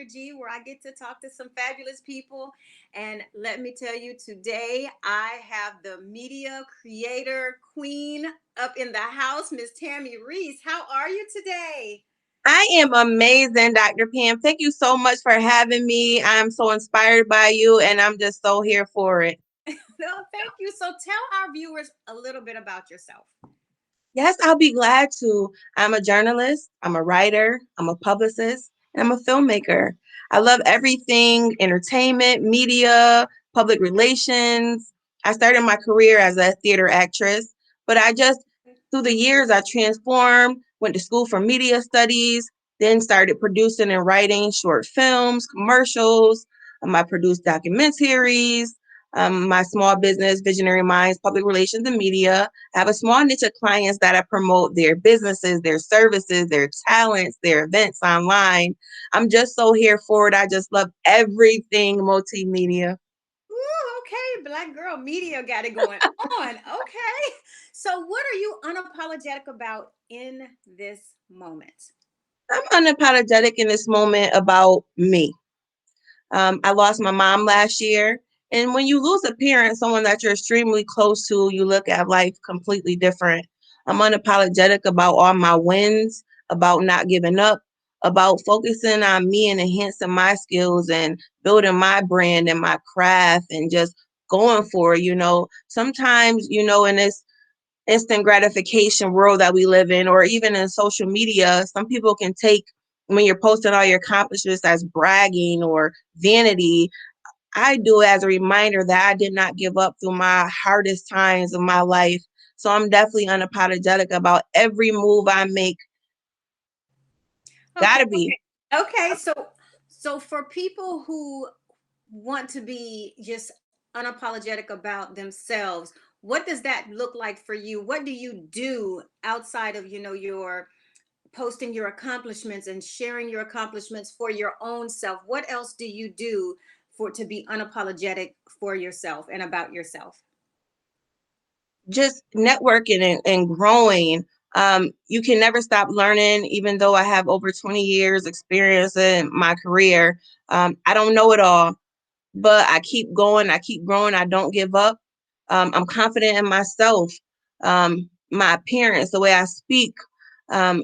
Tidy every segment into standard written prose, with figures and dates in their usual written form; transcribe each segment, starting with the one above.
G, where I get to talk to some fabulous people. And let me tell you, today I have the media creator queen up in the house, Miss Tammy Reese. How are you today? I am amazing, Dr. Pam. Thank you so much for having me. I'm so inspired by you, and I'm just so here for it. No, thank you. So tell our viewers a little bit about yourself. Yes, I'll be glad to. I'm a journalist, I'm a writer, I'm a publicist, and I'm a filmmaker. I love everything entertainment, media, public relations. I started my career as a theater actress, but through the years, I transformed, went to school for media studies, then started producing and writing short films, commercials. I produced documentaries, my small business, Visionary Minds, Public Relations and Media. I have a small niche of clients that I promote their businesses, their services, their talents, their events online. I'm just so here for it. I just love everything multimedia. Ooh, okay, black girl media got it going on. Okay. So what are you unapologetic about in this moment? I'm unapologetic in this moment about me. I lost my mom last year. And when you lose a parent, someone that you're extremely close to, you look at life completely different. I'm unapologetic about all my wins, about not giving up, about focusing on me and enhancing my skills and building my brand and my craft and just going for it. Sometimes, in this instant gratification world that we live in, or even in social media, some people can take when you're posting all your accomplishments as bragging or vanity. I do it as a reminder that I did not give up through my hardest times of my life. So I'm definitely unapologetic about every move I make. Okay. Gotta be. Okay. So for people who want to be just unapologetic about themselves, what does that look like for you? What do you do outside of, your posting your accomplishments and sharing your accomplishments for your own self? What else do you do for to be unapologetic for yourself and about yourself? Just networking and growing. You can never stop learning, even though I have over 20 years experience in my career. I don't know it all, but I keep going. I keep growing. I don't give up. I'm confident in myself. My appearance, the way I speak. I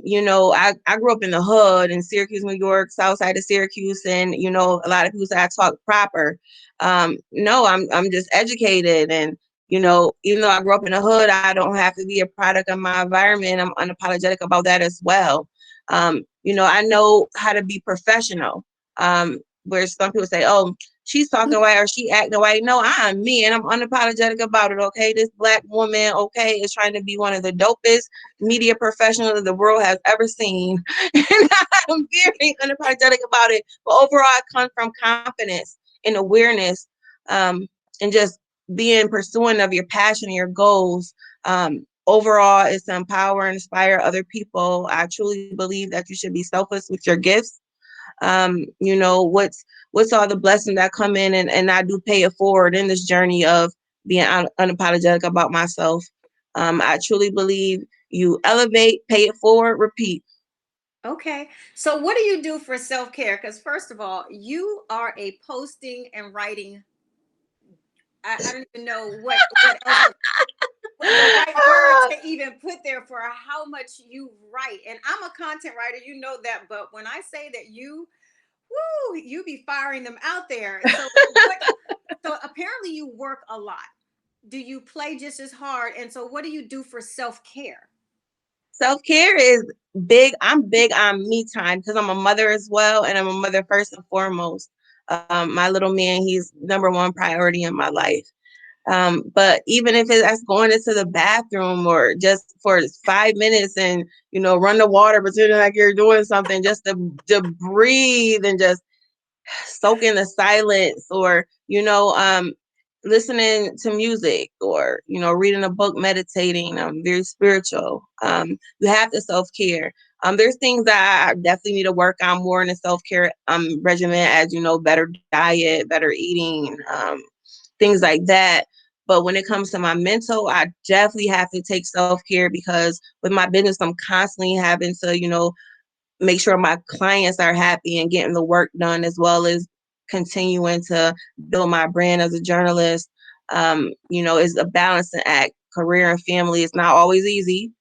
grew up in the hood in Syracuse, New York, south side of Syracuse, and a lot of people say I talk proper. No, I'm just educated, and even though I grew up in the hood, I don't have to be a product of my environment. I'm unapologetic about that as well. I know how to be professional. Where some people say, "Oh, she's talking white or she acting white." No, I'm me and I'm unapologetic about it. Okay. This black woman, okay, is trying to be one of the dopest media professionals the world has ever seen. And I'm very unapologetic about it. But overall, it comes from confidence and awareness, and just being pursuing of your passion and your goals. Overall, it's to empower and inspire other people. I truly believe that you should be selfless with your gifts. What's all the blessings that come in, and I do pay it forward in this journey of being unapologetic about myself. I truly believe you elevate, pay it forward, repeat. Okay. So what do you do for self-care? Because first of all, you are a posting and writing. I don't even know what else what the right word to even put there for how much you write. And I'm a content writer, you know that, but when I say that you be firing them out there. So apparently you work a lot. Do you play just as hard? And so what do you do for self-care? Self-care is big. I'm big on me time because I'm a mother as well, and I'm a mother first and foremost. My little man, he's number one priority in my life. But even if that's going into the bathroom or just for 5 minutes and, run the water, pretending like you're doing something just to breathe and just soak in the silence, or, listening to music, or, reading a book, meditating. I'm very spiritual. You have to self-care. There's things that I definitely need to work on more in the self-care regimen, as better diet, better eating, things like that. But when it comes to my mental, I definitely have to take self-care because with my business, I'm constantly having to, make sure my clients are happy and getting the work done, as well as continuing to build my brand as a journalist. Is a balancing act. Career and family is not always easy.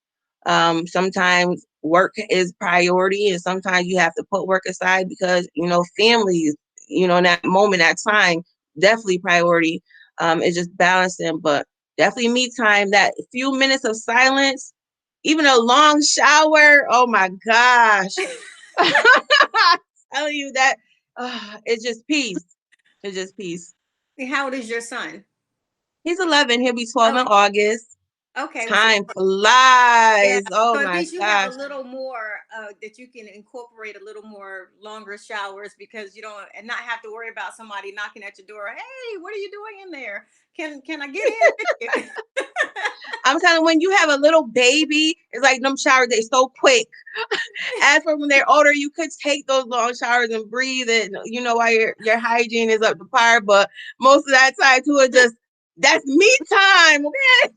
Sometimes work is priority, and sometimes you have to put work aside because, family, in that moment, that time, definitely priority. It's just balancing, but definitely me time. That few minutes of silence, even a long shower. Oh my gosh. Telling you that it's just peace. It's just peace. How old is your son? He's 11. He'll be 12 in Okay. August. Okay. So Time yeah. flies. Oh So at my least you have a gosh. little more that you can incorporate a little more longer showers because you don't and not have to worry about somebody knocking at your door. Hey, what are you doing in there? Can I get in with you? I'm telling you, when you have a little baby, it's like them showers, they so quick. As for when they're older, you could take those long showers and breathe and why your hygiene is up to par. But most of that time too, that's me time. Okay.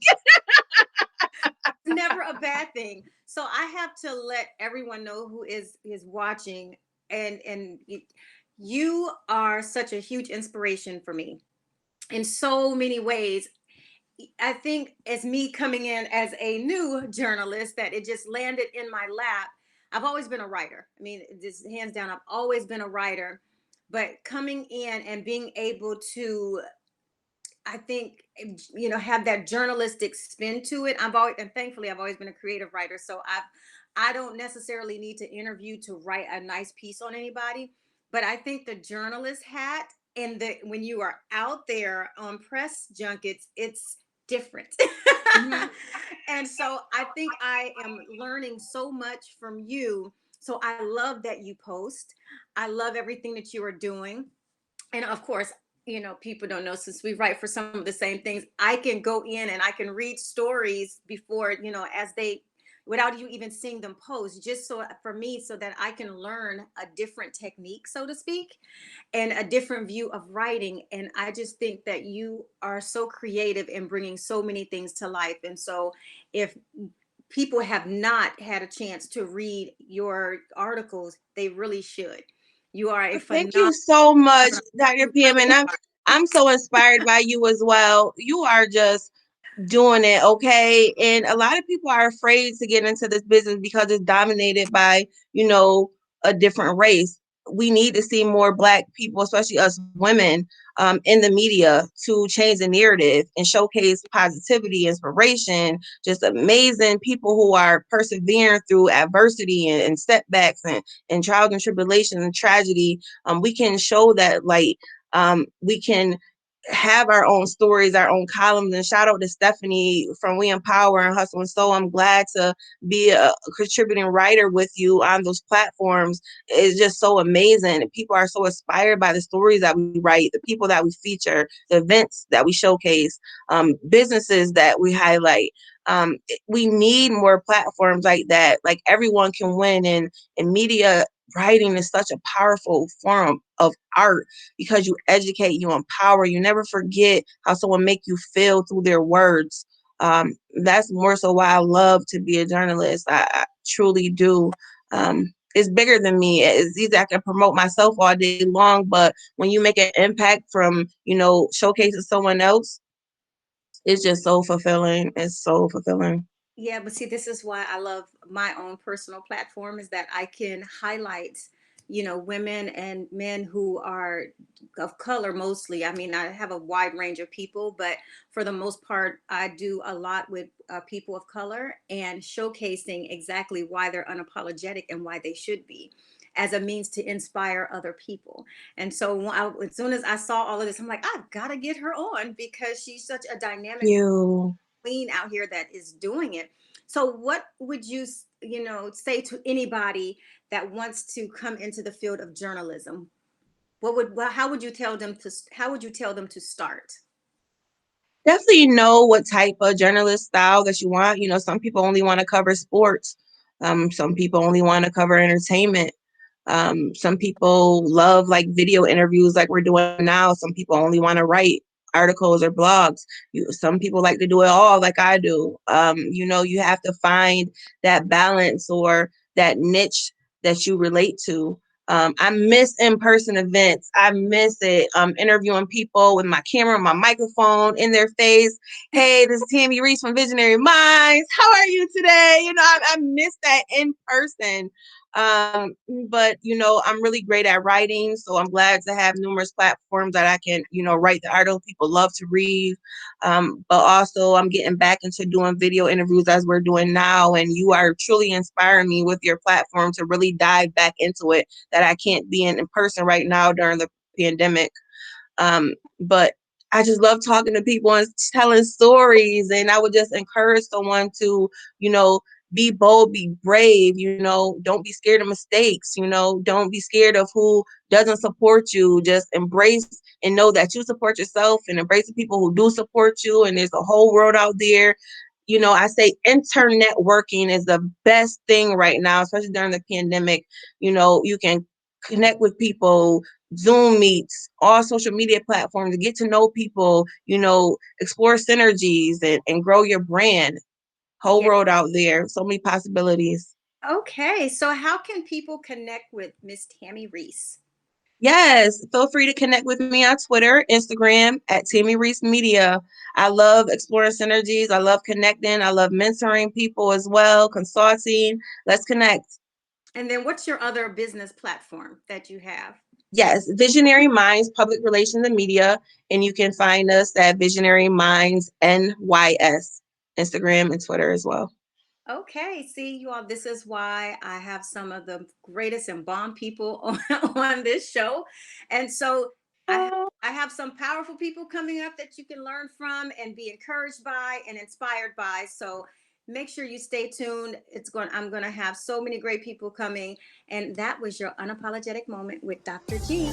Never a bad thing. So I have to let everyone know who is watching and you are such a huge inspiration for me in so many ways. I think as me coming in as a new journalist that it just landed in my lap. I've always been a writer. I mean, just hands down, I've always been a writer. But coming in and being able to, I think, have that journalistic spin to it. I've always, and thankfully, I've always been a creative writer. So I don't necessarily need to interview to write a nice piece on anybody. But I think the journalist hat and the when you are out there on press junkets, it's different. Mhm. And so I think I am learning so much from you. So I love that you post. I love everything that you are doing. And of course, people don't know since we write for some of the same things, I can go in and I can read stories before, as they without you even seeing them post, just so for me, so that I can learn a different technique, so to speak, and a different view of writing. And I just think that you are so creative in bringing so many things to life. And so if people have not had a chance to read your articles, they really should. You are a Thank phenomenal. you so much, Dr. You PM. really And I'm so inspired by you as well. You are just doing it, okay? And a lot of people are afraid to get into this business because it's dominated by, a different race. We need to see more Black people, especially us women, in the media to change the narrative and showcase positivity, inspiration, just amazing people who are persevering through adversity and setbacks and trials and tribulations and tragedy. We can show that light. We can have our own stories, our own columns. And shout out to Stephanie from We Empower and Hustle and Soul. I'm glad to be a contributing writer with you on those platforms. It's just so amazing. And people are so inspired by the stories that we write, the people that we feature, the events that we showcase, businesses that we highlight. We need more platforms like that. Like everyone can win, and media writing is such a powerful form of art because you educate, you empower, you never forget how someone make you feel through their words. That's more so why I love to be a journalist. I truly do. It's bigger than me. It's easy. I can promote myself all day long, but when you make an impact from, showcasing someone else, it's just so fulfilling. It's so fulfilling. Yeah, but see, this is why I love my own personal platform is that I can highlight, women and men who are of color mostly. I mean, I have a wide range of people, but for the most part, I do a lot with people of color and showcasing exactly why they're unapologetic and why they should be as a means to inspire other people. And so as soon as I saw all of this, I'm like, I've got to get her on because she's such a dynamic You. queen out here that is doing it. So what would you, say to anybody that wants to come into the field of journalism? How would you tell them to start? Definitely know what type of journalist style that you want. Some people only want to cover sports. Some people only want to cover entertainment. Some people love like video interviews like we're doing now. Some people only want to write articles or blogs. Some people like to do it all like I do. You have to find that balance or that niche that you relate to. I miss in-person events. I miss it. Interviewing people with my camera, my microphone in their face. Hey, this is Tammy Reese from Visionary Minds. How are you today? I miss that in person. But I'm really great at writing, so I'm glad to have numerous platforms that I can, write the article people love to read. But also I'm getting back into doing video interviews as we're doing now, and you are truly inspiring me with your platform to really dive back into it that I can't be in person right now during the pandemic. But I just love talking to people and telling stories. And I would just encourage someone to, you know, be bold, be brave, don't be scared of mistakes, don't be scared of who doesn't support you. Just embrace and know that you support yourself and embrace the people who do support you. And there's a whole world out there. I say internet working is the best thing right now, especially during the pandemic. You can connect with people, Zoom meets, all social media platforms, to get to know people, explore synergies and grow your brand. Whole Yeah. world out there. So many possibilities. Okay. So how can people connect with Miss Tammy Reese? Yes, feel free to connect with me on Twitter, Instagram at Tammy Reese Media. I love exploring synergies. I love connecting. I love mentoring people as well, consulting. Let's connect. And then what's your other business platform that you have? Yes, Visionary Minds, Public Relations and Media. And you can find us at Visionary Minds NYS, Instagram and Twitter as well. Okay, see you all. This is why I have some of the greatest and bomb people on this show. And so I have, I have some powerful people coming up that you can learn from and be encouraged by and inspired by. So make sure you stay tuned. I'm going to have so many great people coming. And that was your unapologetic moment with Dr. G.